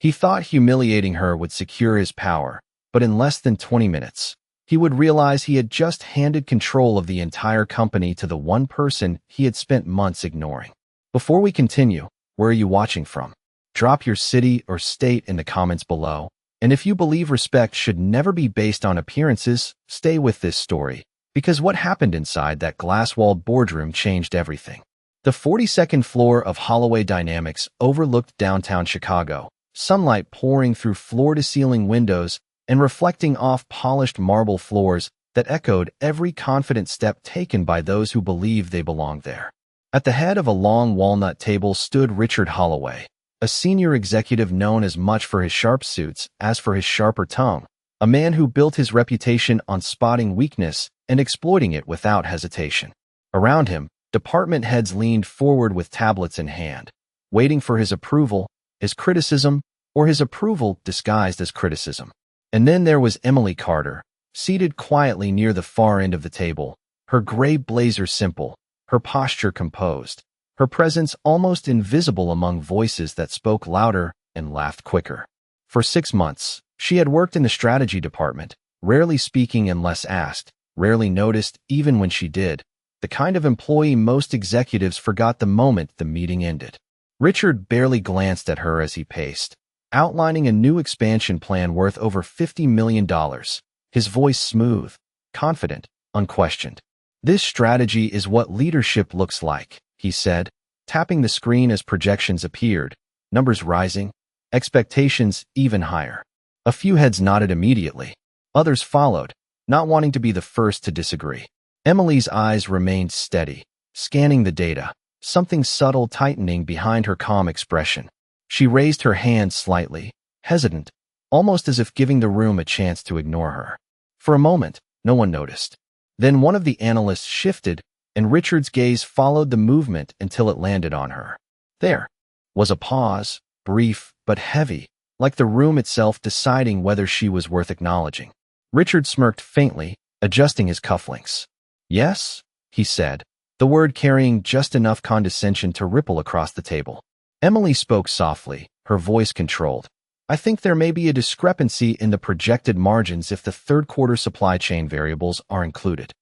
He thought humiliating her would secure his power, but in less than 20 minutes, he would realize he had just handed control of the entire company to the one person he had spent months ignoring. Before we continue, where are you watching from? Drop your city or state in the comments below. And if you believe respect should never be based on appearances, stay with this story, because what happened inside that glass-walled boardroom changed everything. The 42nd floor of Holloway Dynamics overlooked downtown Chicago, sunlight pouring through floor-to-ceiling windows and reflecting off polished marble floors that echoed every confident step taken by those who believed they belonged there. At the head of a long walnut table stood Richard Holloway, a senior executive known as much for his sharp suits as for his sharper tongue, a man who built his reputation on spotting weakness and exploiting it without hesitation. Around him, department heads leaned forward with tablets in hand, waiting for his approval, his criticism, or his approval disguised as criticism. And then there was Emily Carter, seated quietly near the far end of the table, her gray blazer simple, her posture composed, her presence almost invisible among voices that spoke louder and laughed quicker. For 6 months, she had worked in the strategy department, rarely speaking unless asked, rarely noticed even when she did, the kind of employee most executives forgot the moment the meeting ended. Richard barely glanced at her as he paced, outlining a new expansion plan worth over $50 million, his voice smooth, confident, unquestioned. "This strategy is what leadership looks like," he said, tapping the screen as projections appeared, numbers rising, expectations even higher. A few heads nodded immediately. Others followed, not wanting to be the first to disagree. Emily's eyes remained steady, scanning the data, something subtle tightening behind her calm expression. She raised her hand slightly, hesitant, almost as if giving the room a chance to ignore her. For a moment, no one noticed. Then one of the analysts shifted, and Richard's gaze followed the movement until it landed on her. There was a pause, brief but heavy, like the room itself deciding whether she was worth acknowledging. Richard smirked faintly, adjusting his cufflinks. "Yes?" he said, the word carrying just enough condescension to ripple across the table. Emily spoke softly, her voice controlled. "I think there may be a discrepancy in the projected margins if the third-quarter supply chain variables are included."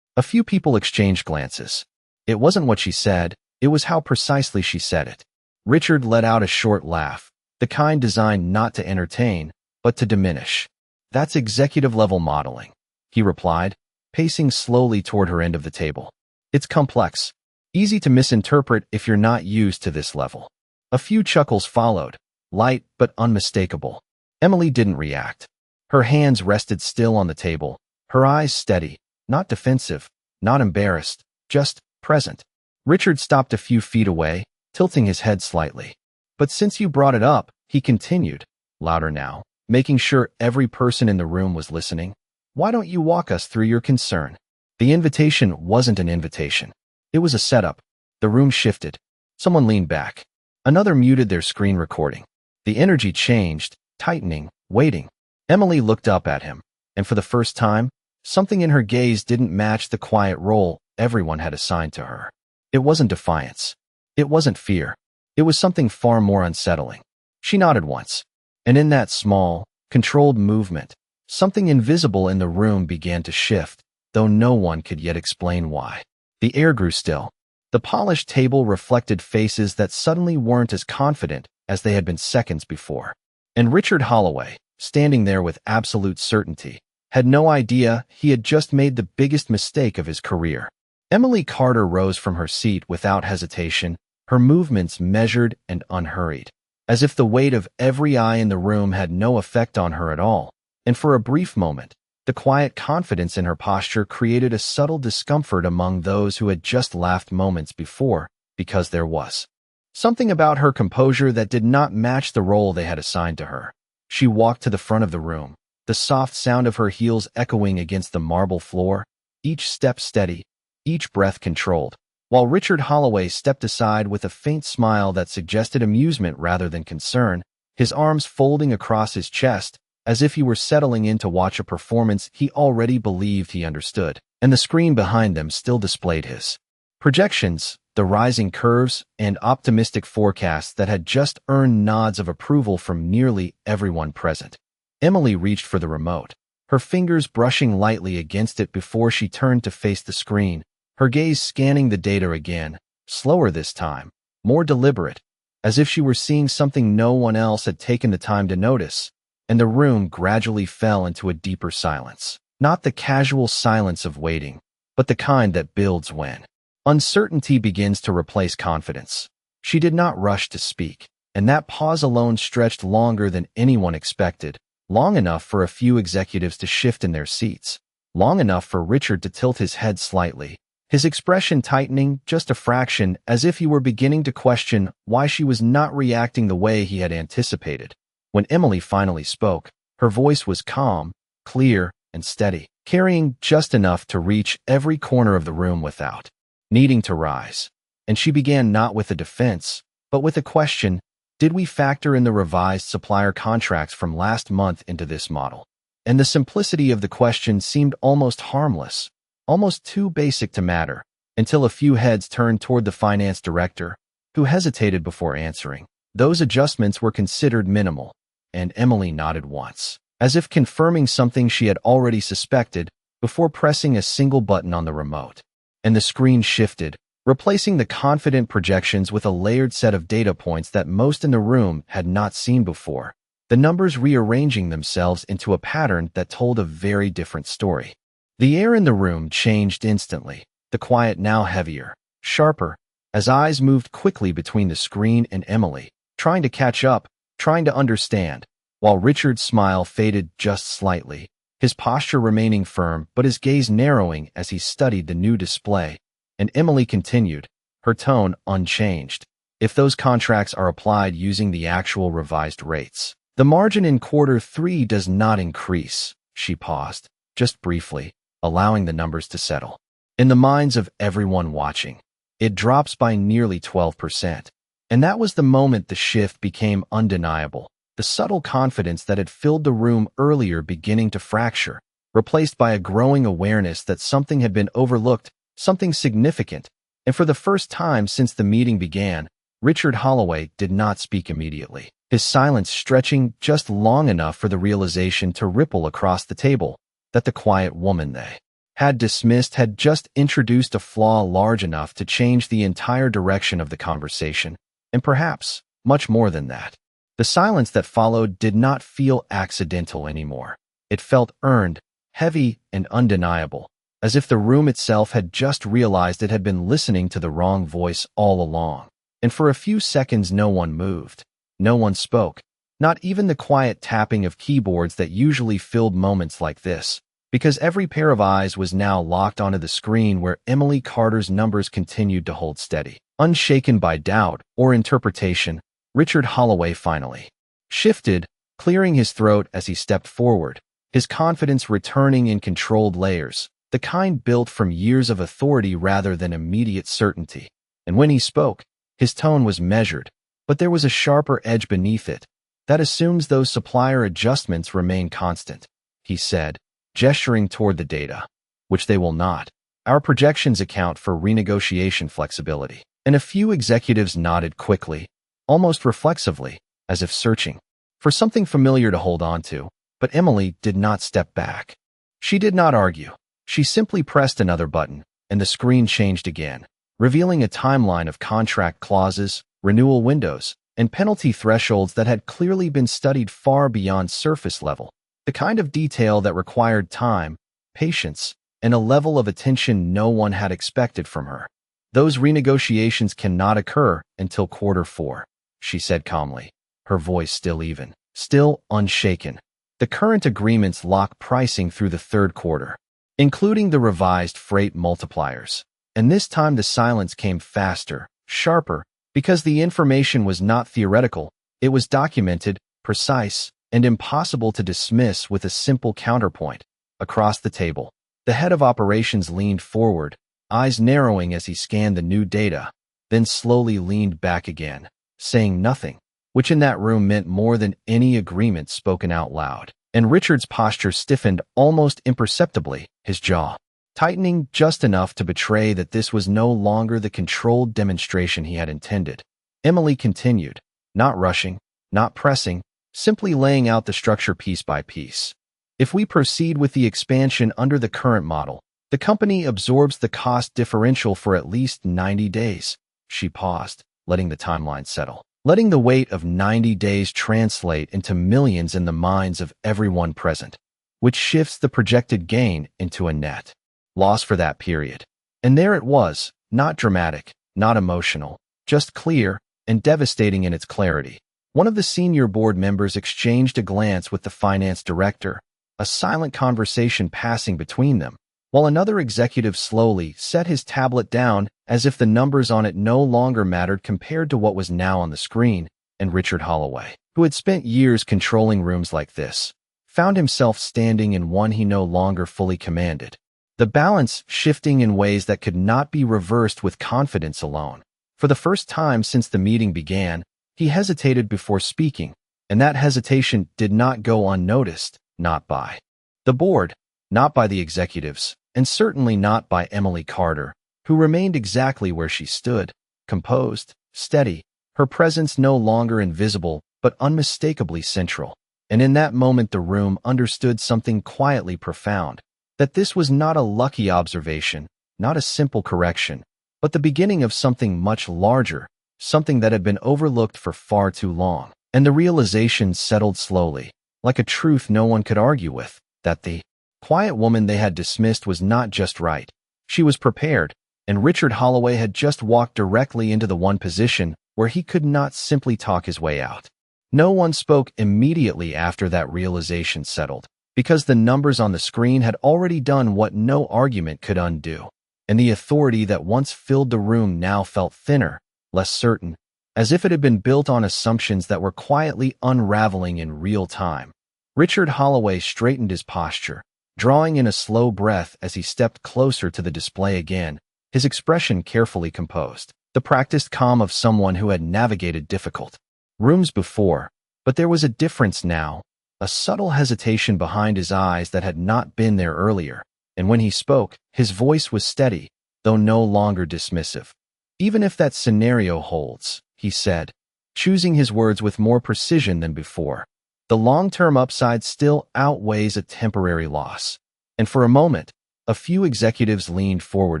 A few people exchanged glances. It wasn't what she said, it was how precisely she said it. Richard let out a short laugh, the kind designed not to entertain, but to diminish. "That's executive-level modeling," he replied, pacing slowly toward her end of the table. "It's complex, easy to misinterpret if you're not used to this level." A few chuckles followed, light but unmistakable. Emily didn't react. Her hands rested still on the table, her eyes steady, not defensive, not embarrassed, just present. Richard stopped a few feet away, tilting his head slightly. "But since you brought it up," he continued, louder now, making sure every person in the room was listening, "why don't you walk us through your concern?" The invitation wasn't an invitation. It was a setup. The room shifted. Someone leaned back. Another muted their screen recording. The energy changed, tightening, waiting. Emily looked up at him, and for the first time, something in her gaze didn't match the quiet role everyone had assigned to her. It wasn't defiance. It wasn't fear. It was something far more unsettling. She nodded once, and in that small, controlled movement, something invisible in the room began to shift, though no one could yet explain why. The air grew still. The polished table reflected faces that suddenly weren't as confident as they had been seconds before. And Richard Holloway, standing there with absolute certainty, had no idea he had just made the biggest mistake of his career. Emily Carter rose from her seat without hesitation, her movements measured and unhurried, as if the weight of every eye in the room had no effect on her at all. And for a brief moment, the quiet confidence in her posture created a subtle discomfort among those who had just laughed moments before, because there was something about her composure that did not match the role they had assigned to her. She walked to the front of the room, the soft sound of her heels echoing against the marble floor, each step steady, each breath controlled, while Richard Holloway stepped aside with a faint smile that suggested amusement rather than concern, his arms folding across his chest, as if he were settling in to watch a performance he already believed he understood, and the screen behind them still displayed his projections, the rising curves, and optimistic forecasts that had just earned nods of approval from nearly everyone present. Emily reached for the remote, her fingers brushing lightly against it before she turned to face the screen, her gaze scanning the data again, slower this time, more deliberate, as if she were seeing something no one else had taken the time to notice, and the room gradually fell into a deeper silence. Not the casual silence of waiting, but the kind that builds when uncertainty begins to replace confidence. She did not rush to speak, and that pause alone stretched longer than anyone expected, long enough for a few executives to shift in their seats, long enough for Richard to tilt his head slightly, his expression tightening just a fraction as if he were beginning to question why she was not reacting the way he had anticipated. When Emily finally spoke, her voice was calm, clear, and steady, carrying just enough to reach every corner of the room without needing to rise. And she began not with a defense, but with a question: did we factor in the revised supplier contracts from last month into this model? And the simplicity of the question seemed almost harmless, almost too basic to matter, until a few heads turned toward the finance director, who hesitated before answering. Those adjustments were considered minimal, and Emily nodded once, as if confirming something she had already suspected, before pressing a single button on the remote. And the screen shifted, replacing the confident projections with a layered set of data points that most in the room had not seen before, the numbers rearranging themselves into a pattern that told a very different story. The air in the room changed instantly, the quiet now heavier, sharper, as eyes moved quickly between the screen and Emily, trying to catch up, trying to understand, while Richard's smile faded just slightly, his posture remaining firm but his gaze narrowing as he studied the new display. And Emily continued, her tone unchanged. If those contracts are applied using the actual revised rates, the margin in Q3 does not increase. She paused, just briefly, allowing the numbers to settle. In the minds of everyone watching, it drops by nearly 12%. And that was the moment the shift became undeniable, the subtle confidence that had filled the room earlier beginning to fracture, replaced by a growing awareness that something had been overlooked, something significant. And for the first time since the meeting began, Richard Holloway did not speak immediately, his silence stretching just long enough for the realization to ripple across the table that the quiet woman they had dismissed had just introduced a flaw large enough to change the entire direction of the conversation, and perhaps much more than that. The silence that followed did not feel accidental anymore. It felt earned, heavy, and undeniable, as if the room itself had just realized it had been listening to the wrong voice all along. And for a few seconds no one moved. No one spoke, not even the quiet tapping of keyboards that usually filled moments like this, because every pair of eyes was now locked onto the screen where Emily Carter's numbers continued to hold steady. Unshaken by doubt or interpretation, Richard Holloway finally shifted, clearing his throat as he stepped forward, his confidence returning in controlled layers, the kind built from years of authority rather than immediate certainty. And when he spoke, his tone was measured, but there was a sharper edge beneath it that assumes those supplier adjustments remain constant. He said, gesturing toward the data, which they will not. Our projections account for renegotiation flexibility. And a few executives nodded quickly, almost reflexively, as if searching for something familiar to hold on to, but Emily did not step back. She did not argue. She simply pressed another button, and the screen changed again, revealing a timeline of contract clauses, renewal windows, and penalty thresholds that had clearly been studied far beyond surface level, the kind of detail that required time, patience, and a level of attention no one had expected from her. Those renegotiations cannot occur until Q4, she said calmly, her voice still even, still unshaken. The current agreements lock pricing through the Q3, including the revised freight multipliers. And this time the silence came faster, sharper, because the information was not theoretical, it was documented, precise, and impossible to dismiss with a simple counterpoint. Across the table, the head of operations leaned forward, eyes narrowing as he scanned the new data, then slowly leaned back again, saying nothing, which in that room meant more than any agreement spoken out loud. And Richard's posture stiffened almost imperceptibly, his jaw tightening just enough to betray that this was no longer the controlled demonstration he had intended. Emily continued, not rushing, not pressing, simply laying out the structure piece by piece. If we proceed with the expansion under the current model, the company absorbs the cost differential for at least 90 days. She paused, letting the timeline settle, letting the weight of 90 days translate into millions in the minds of everyone present, which shifts the projected gain into a net loss for that period. And there it was, not dramatic, not emotional, just clear and devastating in its clarity. One of the senior board members exchanged a glance with the finance director, a silent conversation passing between them, while another executive slowly set his tablet down as if the numbers on it no longer mattered compared to what was now on the screen. And Richard Holloway, who had spent years controlling rooms like this, found himself standing in one he no longer fully commanded, the balance shifting in ways that could not be reversed with confidence alone. For the first time since the meeting began, he hesitated before speaking, and that hesitation did not go unnoticed, not by the board, not by the executives, and certainly not by Emily Carter, who remained exactly where she stood, composed, steady, her presence no longer invisible but unmistakably central. And in that moment the room understood something quietly profound, that this was not a lucky observation, not a simple correction, but the beginning of something much larger, something that had been overlooked for far too long. And the realization settled slowly, like a truth no one could argue with, that the quiet woman they had dismissed was not just right. She was prepared, and Richard Holloway had just walked directly into the one position where he could not simply talk his way out. No one spoke immediately after that realization settled, because the numbers on the screen had already done what no argument could undo, and the authority that once filled the room now felt thinner, less certain, as if it had been built on assumptions that were quietly unraveling in real time. Richard Holloway straightened his posture, drawing in a slow breath as he stepped closer to the display again, his expression carefully composed, the practiced calm of someone who had navigated difficult rooms before. But there was a difference now, a subtle hesitation behind his eyes that had not been there earlier, and when he spoke, his voice was steady, though no longer dismissive. Even if that scenario holds, he said, choosing his words with more precision than before, the long-term upside still outweighs a temporary loss. And for a moment, a few executives leaned forward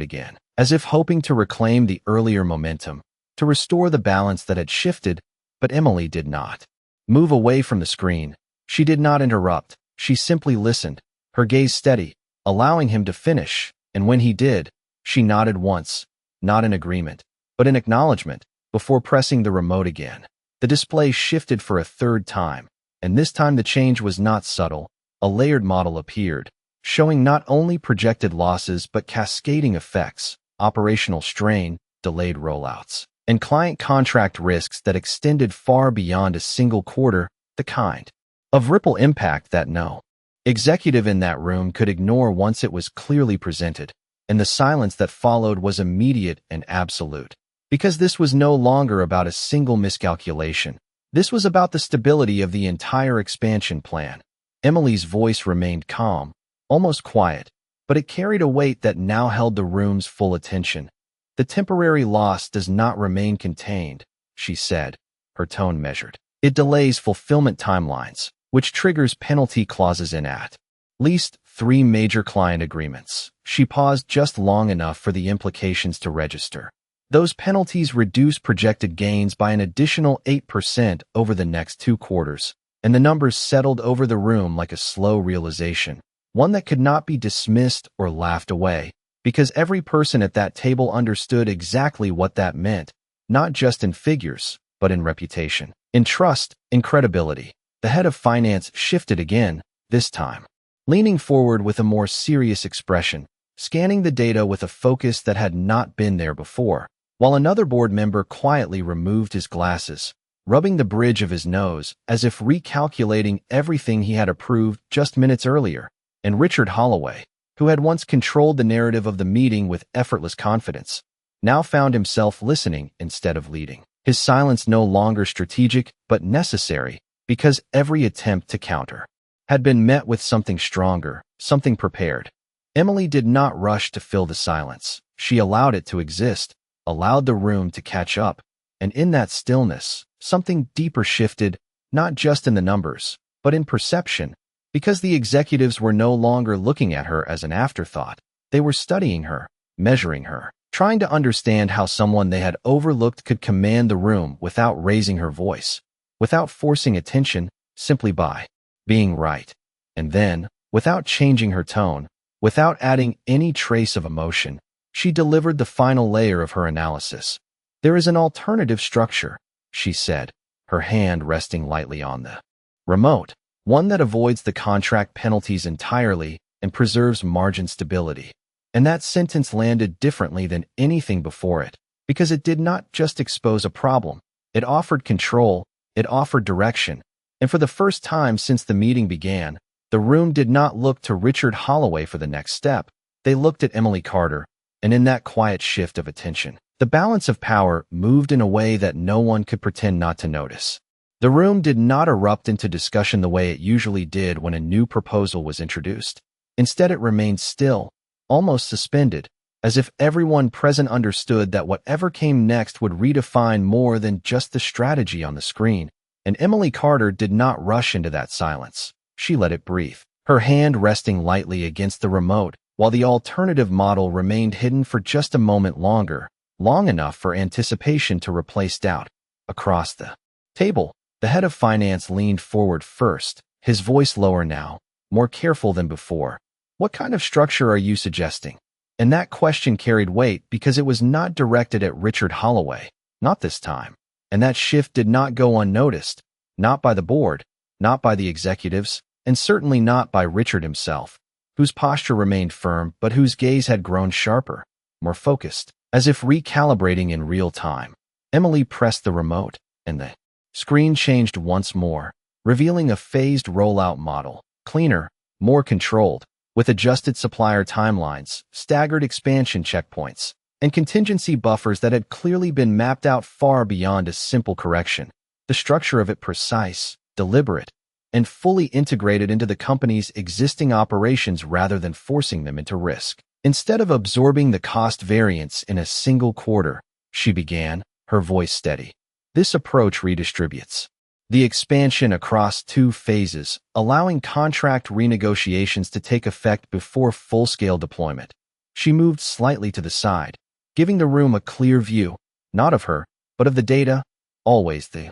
again, as if hoping to reclaim the earlier momentum, to restore the balance that had shifted, but Emily did not move away from the screen. She did not interrupt. She simply listened, her gaze steady, allowing him to finish, and when he did, she nodded once, not in agreement, but in acknowledgement, before pressing the remote again. The display shifted for a third time, and this time the change was not subtle. A layered model appeared, showing not only projected losses but cascading effects, operational strain, delayed rollouts, and client contract risks that extended far beyond a single quarter, the kind of ripple impact that no executive in that room could ignore once it was clearly presented, and the silence that followed was immediate and absolute. Because this was no longer about a single miscalculation. This was about the stability of the entire expansion plan. Emily's voice remained calm, almost quiet, but it carried a weight that now held the room's full attention. The temporary loss does not remain contained, she said, her tone measured. It delays fulfillment timelines, which triggers penalty clauses in at least 3 major client agreements. She paused just long enough for the implications to register. Those penalties reduce projected gains by an additional 8% over the next 2 quarters, and the numbers settled over the room like a slow realization, one that could not be dismissed or laughed away, because every person at that table understood exactly what that meant, not just in figures, but in reputation, in trust, in credibility. The head of finance shifted again, this time, leaning forward with a more serious expression, scanning the data with a focus that had not been there before, while another board member quietly removed his glasses, rubbing the bridge of his nose as if recalculating everything he had approved just minutes earlier. And Richard Holloway, who had once controlled the narrative of the meeting with effortless confidence, now found himself listening instead of leading. His silence no longer strategic but necessary, because every attempt to counter had been met with something stronger, something prepared. Emily did not rush to fill the silence. She allowed it to exist, allowed the room to catch up, and in that stillness, something deeper shifted, not just in the numbers, but in perception, because the executives were no longer looking at her as an afterthought. They were studying her, measuring her, trying to understand how someone they had overlooked could command the room without raising her voice, without forcing attention, simply by being right. And then, without changing her tone, without adding any trace of emotion, she delivered the final layer of her analysis. "There is an alternative structure," she said, her hand resting lightly on the remote, one that avoids the contract penalties entirely and preserves margin stability. And that sentence landed differently than anything before it, because it did not just expose a problem. It offered control, it offered direction, and for the first time since the meeting began, the room did not look to Richard Holloway for the next step. They looked at Emily Carter, and in that quiet shift of attention, the balance of power moved in a way that no one could pretend not to notice. The room did not erupt into discussion the way it usually did when a new proposal was introduced. Instead, it remained still, almost suspended, as if everyone present understood that whatever came next would redefine more than just the strategy on the screen. And Emily Carter did not rush into that silence. She let it breathe, her hand resting lightly against the remote, while the alternative model remained hidden for just a moment longer, long enough for anticipation to replace doubt. Across the table, the head of finance leaned forward first, his voice lower now, more careful than before. "What kind of structure are you suggesting?" And that question carried weight because it was not directed at Richard Holloway, not this time. And that shift did not go unnoticed, not by the board, not by the executives, and certainly not by Richard himself, whose posture remained firm but whose gaze had grown sharper, more focused, as if recalibrating in real time. Emily pressed the remote, and the screen changed once more, revealing a phased rollout model, cleaner, more controlled, with adjusted supplier timelines, staggered expansion checkpoints, and contingency buffers that had clearly been mapped out far beyond a simple correction. The structure of it precise, deliberate, and fully integrated into the company's existing operations rather than forcing them into risk. Instead of absorbing the cost variance in a single quarter, she began, her voice steady. This approach redistributes the expansion across 2 phases, allowing contract renegotiations to take effect before full-scale deployment. She moved slightly to the side, giving the room a clear view, not of her, but of the data, always the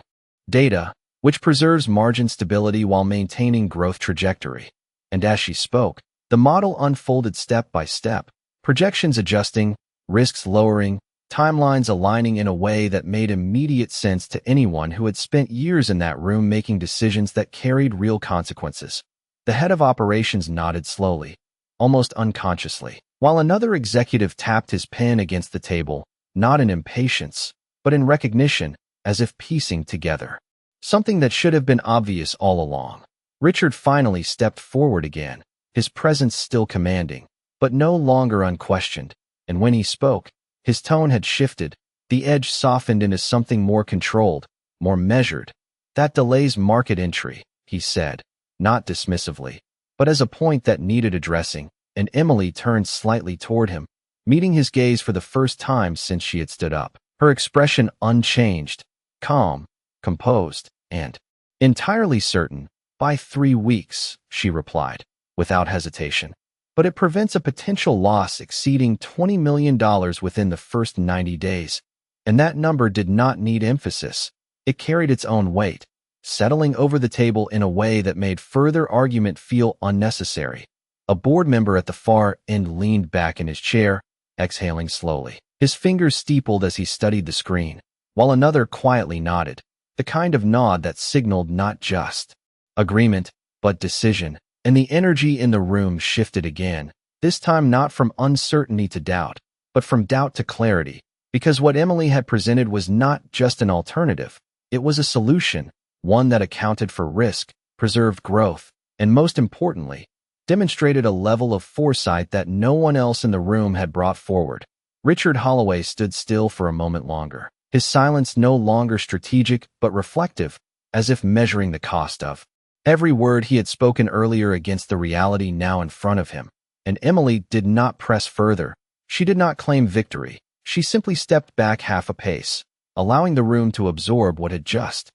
data, which preserves margin stability while maintaining growth trajectory. And as she spoke, the model unfolded step by step, projections adjusting, risks lowering, timelines aligning in a way that made immediate sense to anyone who had spent years in that room making decisions that carried real consequences. The head of operations nodded slowly, almost unconsciously, while another executive tapped his pen against the table, not in impatience, but in recognition, as if piecing together something that should have been obvious all along. Richard finally stepped forward again, his presence still commanding, but no longer unquestioned, and when he spoke, his tone had shifted, the edge softened into something more controlled, more measured. "That delays market entry," he said, not dismissively, but as a point that needed addressing, and Emily turned slightly toward him, meeting his gaze for the first time since she had stood up, her expression unchanged, calm, composed, and entirely certain. "By 3 weeks," she replied, without hesitation. "But it prevents a potential loss exceeding $20 million within the first 90 days. And that number did not need emphasis. It carried its own weight, settling over the table in a way that made further argument feel unnecessary. A board member at the far end leaned back in his chair, exhaling slowly. His fingers steepled as he studied the screen, while another quietly nodded, the kind of nod that signaled not just agreement, but decision. And the energy in the room shifted again, this time not from uncertainty to doubt, but from doubt to clarity, because what Emily had presented was not just an alternative, it was a solution, one that accounted for risk, preserved growth, and most importantly, demonstrated a level of foresight that no one else in the room had brought forward. Richard Holloway stood still for a moment longer, his silence no longer strategic but reflective, as if measuring the cost of every word he had spoken earlier against the reality now in front of him. and Emily did not press further. She did not claim victory. She simply stepped back half a pace, allowing the room to absorb what had just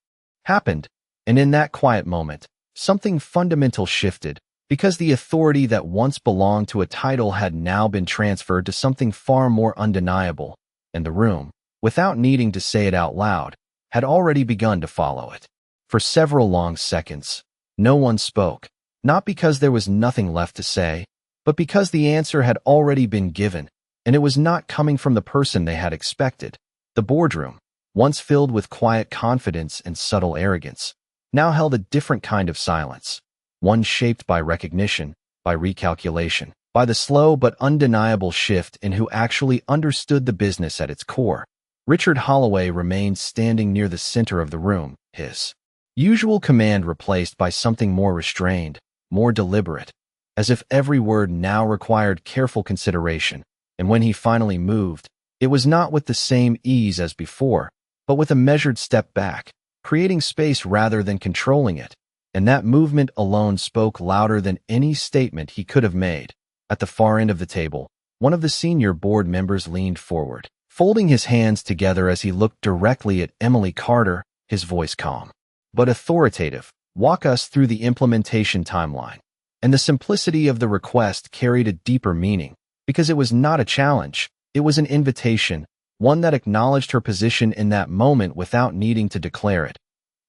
happened. And in that quiet moment, something fundamental shifted, because the authority that once belonged to a title had now been transferred to something far more undeniable, and the room, without needing to say it out loud, had already begun to follow it. For several long seconds, no one spoke, not because there was nothing left to say, but because the answer had already been given, and it was not coming from the person they had expected. The boardroom, once filled with quiet confidence and subtle arrogance, now held a different kind of silence, one shaped by recognition, by recalculation, by the slow but undeniable shift in who actually understood the business at its core. Richard Holloway remained standing near the center of the room, his usual command replaced by something more restrained, more deliberate, as if every word now required careful consideration. And when he finally moved, it was not with the same ease as before, but with a measured step back, creating space rather than controlling it. And that movement alone spoke louder than any statement he could have made. At the far end of the table, one of the senior board members leaned forward, folding his hands together as he looked directly at Emily Carter, his voice calm but authoritative. "Walk us through the implementation timeline." And the simplicity of the request carried a deeper meaning, because it was not a challenge, it was an invitation, one that acknowledged her position in that moment without needing to declare it.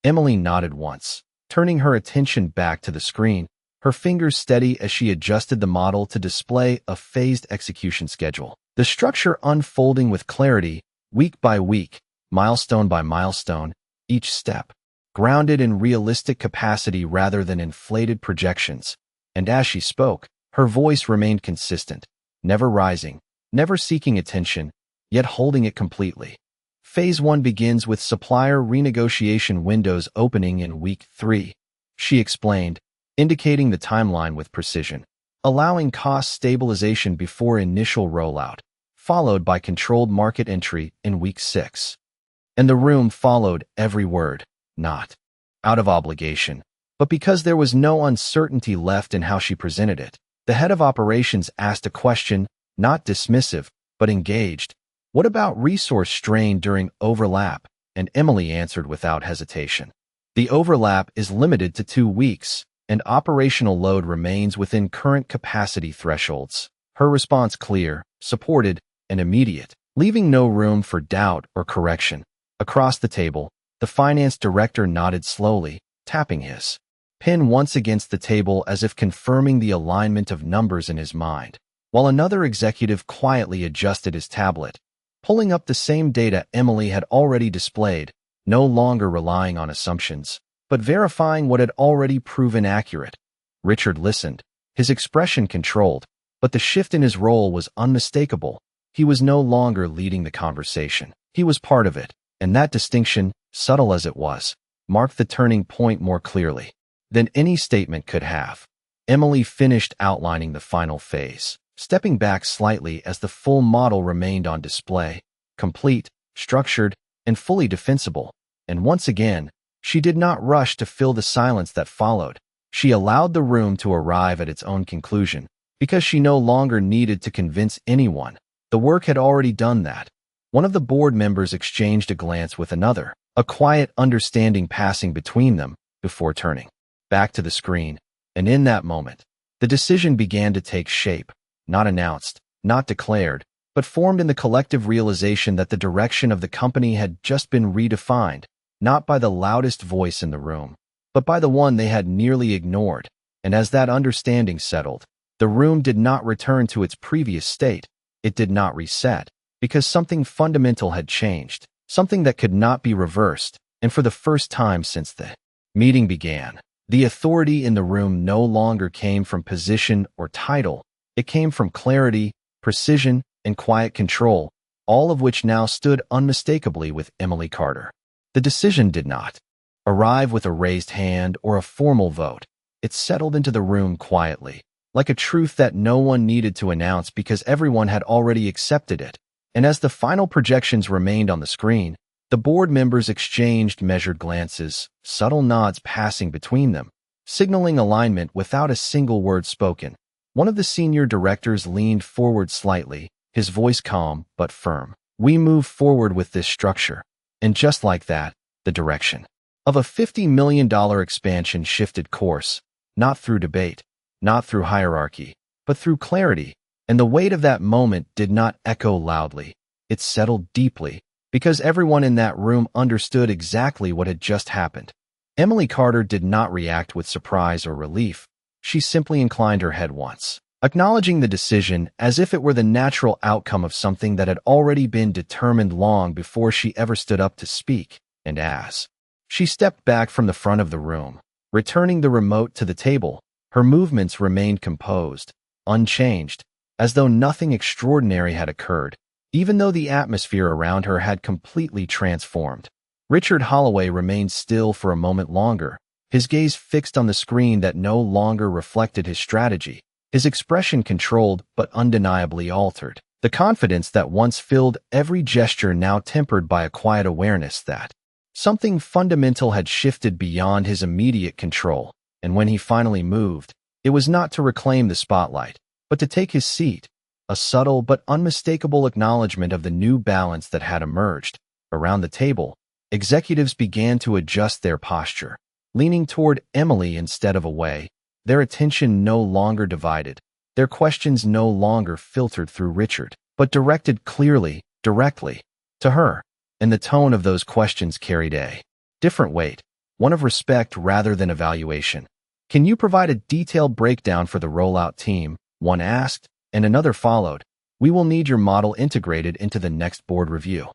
Emily nodded once, turning her attention back to the screen, her fingers steady as she adjusted the model to display a phased execution schedule. The structure unfolding with clarity, week by week, milestone by milestone, each step grounded in realistic capacity rather than inflated projections. And as she spoke, her voice remained consistent, never rising, never seeking attention, yet holding it completely. Phase 1 begins with supplier renegotiation windows opening in week 3, she explained, indicating the timeline with precision, allowing cost stabilization before initial rollout, followed by controlled market entry in week 6. And the room followed every word, not out of obligation, but because there was no uncertainty left in how she presented it. The head of operations asked a question, not dismissive, but engaged. "What about resource strain during overlap?" And Emily answered without hesitation. "The overlap is limited to 2 weeks, and operational load remains within current capacity thresholds." Her response clear, supported, and immediate, leaving no room for doubt or correction. Across the table, the finance director nodded slowly, tapping his pen once against the table as if confirming the alignment of numbers in his mind, while another executive quietly adjusted his tablet, pulling up the same data Emily had already displayed, no longer relying on assumptions, but verifying what had already proven accurate. Richard listened, his expression controlled, but the shift in his role was unmistakable. He was no longer leading the conversation. He was part of it, and that distinction, subtle as it was, marked the turning point more clearly than any statement could have. Emily finished outlining the final phase, stepping back slightly as the full model remained on display, complete, structured, and fully defensible. And once again, she did not rush to fill the silence that followed. She allowed the room to arrive at its own conclusion, because she no longer needed to convince anyone. The work had already done that. One of the board members exchanged a glance with another, a quiet understanding passing between them, before turning back to the screen. And in that moment, the decision began to take shape, not announced, not declared, but formed in the collective realization that the direction of the company had just been redefined, not by the loudest voice in the room, but by the one they had nearly ignored. And as that understanding settled, the room did not return to its previous state. It did not reset, because something fundamental had changed, something that could not be reversed. And for the first time since the meeting began, the authority in the room no longer came from position or title. It came from clarity, precision, and quiet control, all of which now stood unmistakably with Emily Carter. The decision did not arrive with a raised hand or a formal vote. It settled into the room quietly, like a truth that no one needed to announce because everyone had already accepted it. And as the final projections remained on the screen, the board members exchanged measured glances, subtle nods passing between them, signaling alignment without a single word spoken. One of the senior directors leaned forward slightly, his voice calm but firm. "We move forward with this structure." And just like that, the direction of a $50 million expansion shifted course, not through debate, not through hierarchy, but through clarity. And the weight of that moment did not echo loudly. It settled deeply, because everyone in that room understood exactly what had just happened. Emily Carter did not react with surprise or relief. She simply inclined her head once, acknowledging the decision as if it were the natural outcome of something that had already been determined long before she ever stood up to speak. And as she stepped back from the front of the room, returning the remote to the table, her movements remained composed, unchanged, as though nothing extraordinary had occurred, even though the atmosphere around her had completely transformed. Richard Holloway remained still for a moment longer, his gaze fixed on the screen that no longer reflected his strategy, his expression controlled but undeniably altered. The confidence that once filled every gesture now tempered by a quiet awareness that something fundamental had shifted beyond his immediate control, and when he finally moved, it was not to reclaim the spotlight, but to take his seat, a subtle but unmistakable acknowledgement of the new balance that had emerged. Around the table, executives began to adjust their posture, leaning toward Emily instead of away, their attention no longer divided, their questions no longer filtered through Richard, but directed clearly, directly, to her. And the tone of those questions carried a different weight, one of respect rather than evaluation. "Can you provide a detailed breakdown for the rollout team?" one asked, and another followed. "We will need your model integrated into the next board review."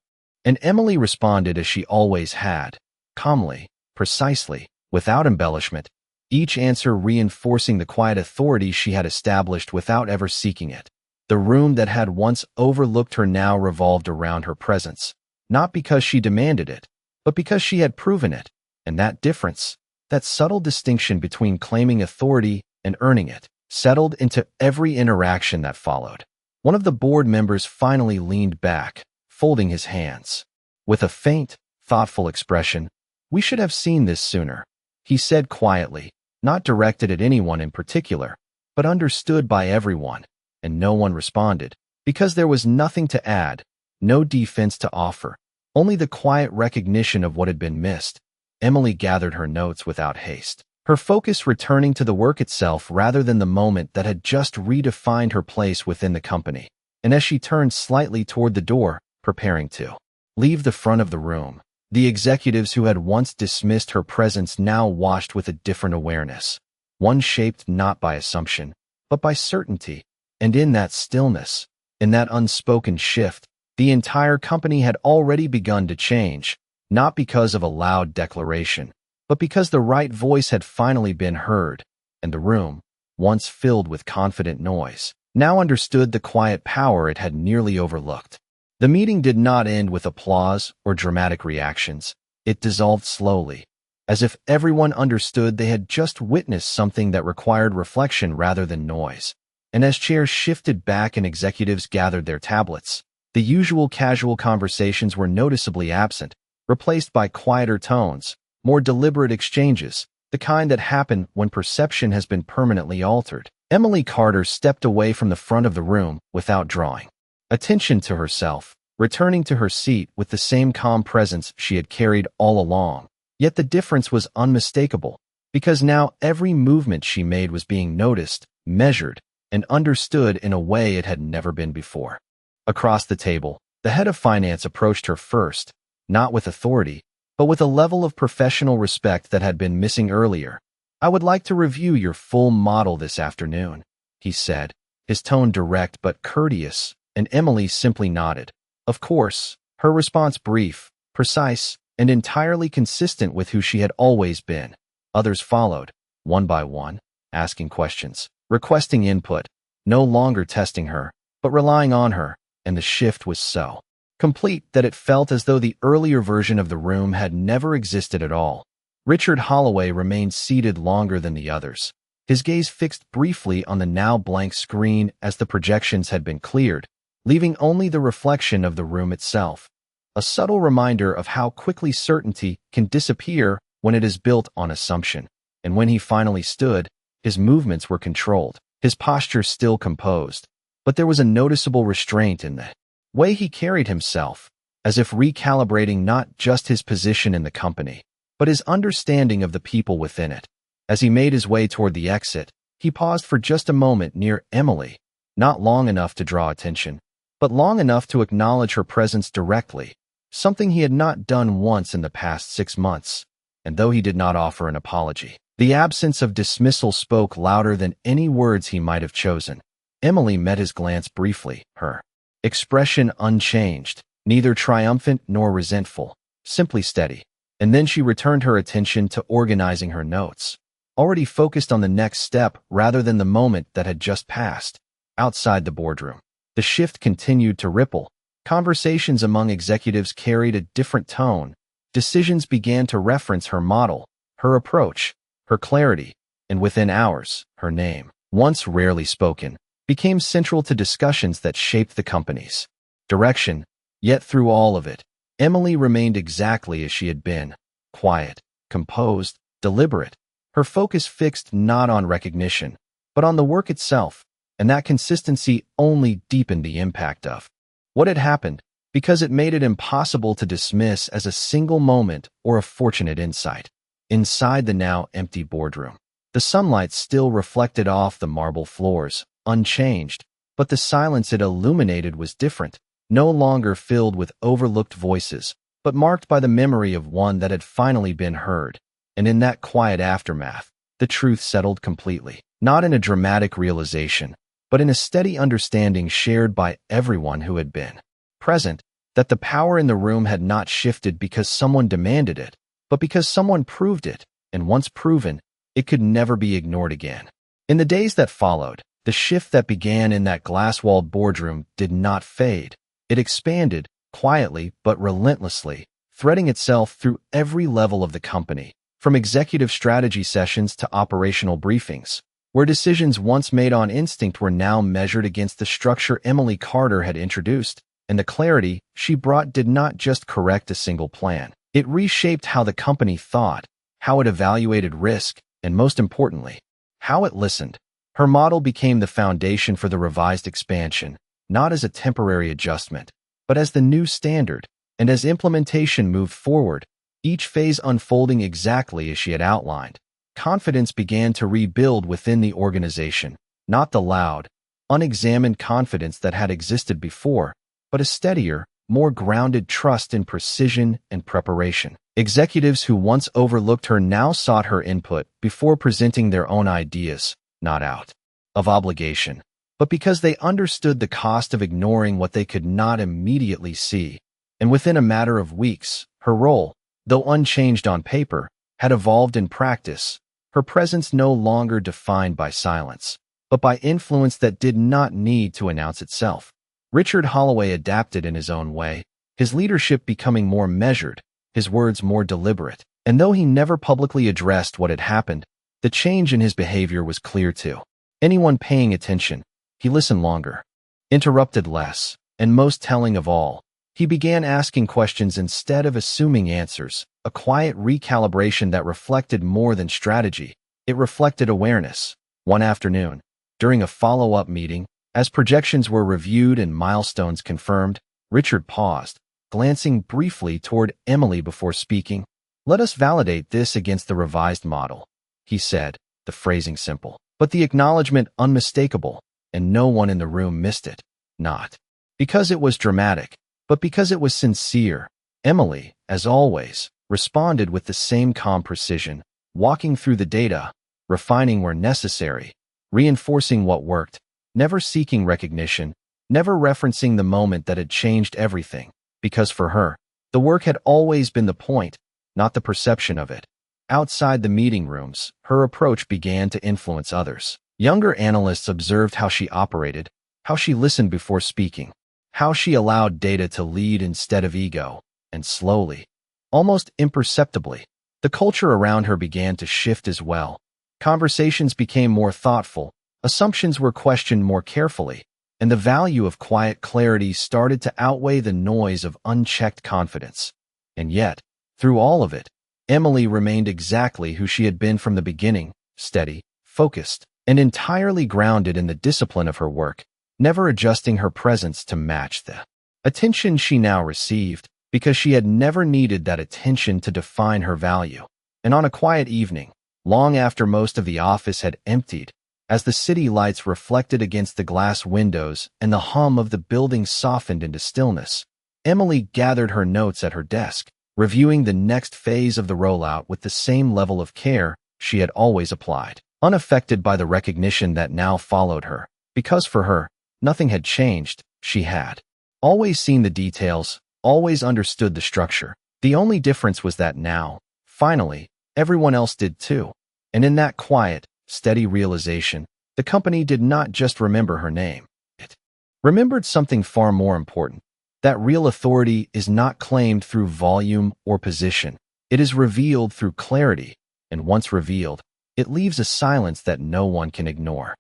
And Emily responded as she always had, calmly, precisely, without embellishment, each answer reinforcing the quiet authority she had established without ever seeking it. The room that had once overlooked her now revolved around her presence, not because she demanded it, but because she had proven it. And that difference, that subtle distinction between claiming authority and earning it, settled into every interaction that followed. One of the board members finally leaned back, folding his hands. With a faint, thoughtful expression, "We should have seen this sooner," he said quietly, not directed at anyone in particular, but understood by everyone. And no one responded, because there was nothing to add, no defense to offer, only the quiet recognition of what had been missed. Emily gathered her notes without haste, her focus returning to the work itself rather than the moment that had just redefined her place within the company. And as she turned slightly toward the door, preparing to leave the front of the room, the executives who had once dismissed her presence now watched with a different awareness, one shaped not by assumption, but by certainty. And in that stillness, in that unspoken shift, the entire company had already begun to change, not because of a loud declaration, but because the right voice had finally been heard, and the room, once filled with confident noise, now understood the quiet power it had nearly overlooked. The meeting did not end with applause or dramatic reactions. It dissolved slowly, as if everyone understood they had just witnessed something that required reflection rather than noise. And as chairs shifted back and executives gathered their tablets, the usual casual conversations were noticeably absent, replaced by quieter tones, more deliberate exchanges, the kind that happen when perception has been permanently altered. Emily Carter stepped away from the front of the room without drawing attention to herself, returning to her seat with the same calm presence she had carried all along. Yet the difference was unmistakable, because now every movement she made was being noticed, measured, and understood in a way it had never been before. Across the table, the head of finance approached her first, not with authority, but with a level of professional respect that had been missing earlier. "I would like to review your full model this afternoon," he said, his tone direct but courteous, and Emily simply nodded. Of course, her response brief, precise, and entirely consistent with who she had always been. Others followed, one by one, asking questions, requesting input, no longer testing her, but relying on her, and the shift was so complete that it felt as though the earlier version of the room had never existed at all. Richard Holloway remained seated longer than the others, his gaze fixed briefly on the now blank screen as the projections had been cleared, leaving only the reflection of the room itself, a subtle reminder of how quickly certainty can disappear when it is built on assumption. And when he finally stood, his movements were controlled, his posture still composed, but there was a noticeable restraint in the way he carried himself, as if recalibrating not just his position in the company, but his understanding of the people within it. As he made his way toward the exit, he paused for just a moment near Emily, not long enough to draw attention, but long enough to acknowledge her presence directly, something he had not done once in the past 6 months. And though he did not offer an apology, the absence of dismissal spoke louder than any words he might have chosen. Emily met his glance briefly, her expression unchanged, neither triumphant nor resentful, simply steady. And then she returned her attention to organizing her notes, already focused on the next step rather than the moment that had just passed. Outside the boardroom, the shift continued to ripple. Conversations among executives carried a different tone. Decisions began to reference her model, her approach, her clarity, and within hours, her name, once rarely spoken, became central to discussions that shaped the company's direction. Yet through all of it, Emily remained exactly as she had been, quiet, composed, deliberate, her focus fixed not on recognition, but on the work itself, and that consistency only deepened the impact of what had happened, because it made it impossible to dismiss as a single moment or a fortunate insight. Inside the now empty boardroom, the sunlight still reflected off the marble floors, unchanged, but the silence it illuminated was different, no longer filled with overlooked voices, but marked by the memory of one that had finally been heard. And in that quiet aftermath, the truth settled completely, not in a dramatic realization, but in a steady understanding shared by everyone who had been present, that the power in the room had not shifted because someone demanded it, but because someone proved it, and once proven, it could never be ignored again. In the days that followed, the shift that began in that glass-walled boardroom did not fade. It expanded, quietly but relentlessly, threading itself through every level of the company, from executive strategy sessions to operational briefings, where decisions once made on instinct were now measured against the structure Emily Carter had introduced, and the clarity she brought did not just correct a single plan. It reshaped how the company thought, how it evaluated risk, and most importantly, how it listened. Her model became the foundation for the revised expansion, not as a temporary adjustment, but as the new standard. And as implementation moved forward, each phase unfolding exactly as she had outlined, confidence began to rebuild within the organization, not the loud, unexamined confidence that had existed before, but a steadier, more grounded trust in precision and preparation. Executives who once overlooked her now sought her input before presenting their own ideas, not out of obligation, but because they understood the cost of ignoring what they could not immediately see. And within a matter of weeks, her role, though unchanged on paper, had evolved in practice, her presence no longer defined by silence, but by influence that did not need to announce itself. Richard Holloway adapted in his own way, his leadership becoming more measured, his words more deliberate, and though he never publicly addressed what had happened, the change in his behavior was clear to anyone paying attention. He listened longer, interrupted less, and most telling of all, he began asking questions instead of assuming answers, a quiet recalibration that reflected more than strategy. It reflected awareness. One afternoon, during a follow-up meeting, as projections were reviewed and milestones confirmed, Richard paused, glancing briefly toward Emily before speaking. "Let us validate this against the revised model," he said, the phrasing simple, but the acknowledgement unmistakable, and no one in the room missed it. Not because it was dramatic, but because it was sincere. Emily, as always, responded with the same calm precision, walking through the data, refining where necessary, reinforcing what worked, never seeking recognition, never referencing the moment that had changed everything, because for her, the work had always been the point, not the perception of it. Outside the meeting rooms, her approach began to influence others. Younger analysts observed how she operated, how she listened before speaking, how she allowed data to lead instead of ego, and slowly, almost imperceptibly, the culture around her began to shift as well. Conversations became more thoughtful, assumptions were questioned more carefully, and the value of quiet clarity started to outweigh the noise of unchecked confidence. And yet, through all of it, Emily remained exactly who she had been from the beginning, steady, focused, and entirely grounded in the discipline of her work, never adjusting her presence to match the attention she now received, because she had never needed that attention to define her value. And on a quiet evening, long after most of the office had emptied, as the city lights reflected against the glass windows and the hum of the building softened into stillness, Emily gathered her notes at her desk, reviewing the next phase of the rollout with the same level of care she had always applied, unaffected by the recognition that now followed her, because for her, nothing had changed. She had always seen the details, always understood the structure. The only difference was that now, finally, everyone else did too. And in that quiet, steady realization, the company did not just remember her name. It remembered something far more important. That real authority is not claimed through volume or position. It is revealed through clarity, and once revealed, it leaves a silence that no one can ignore.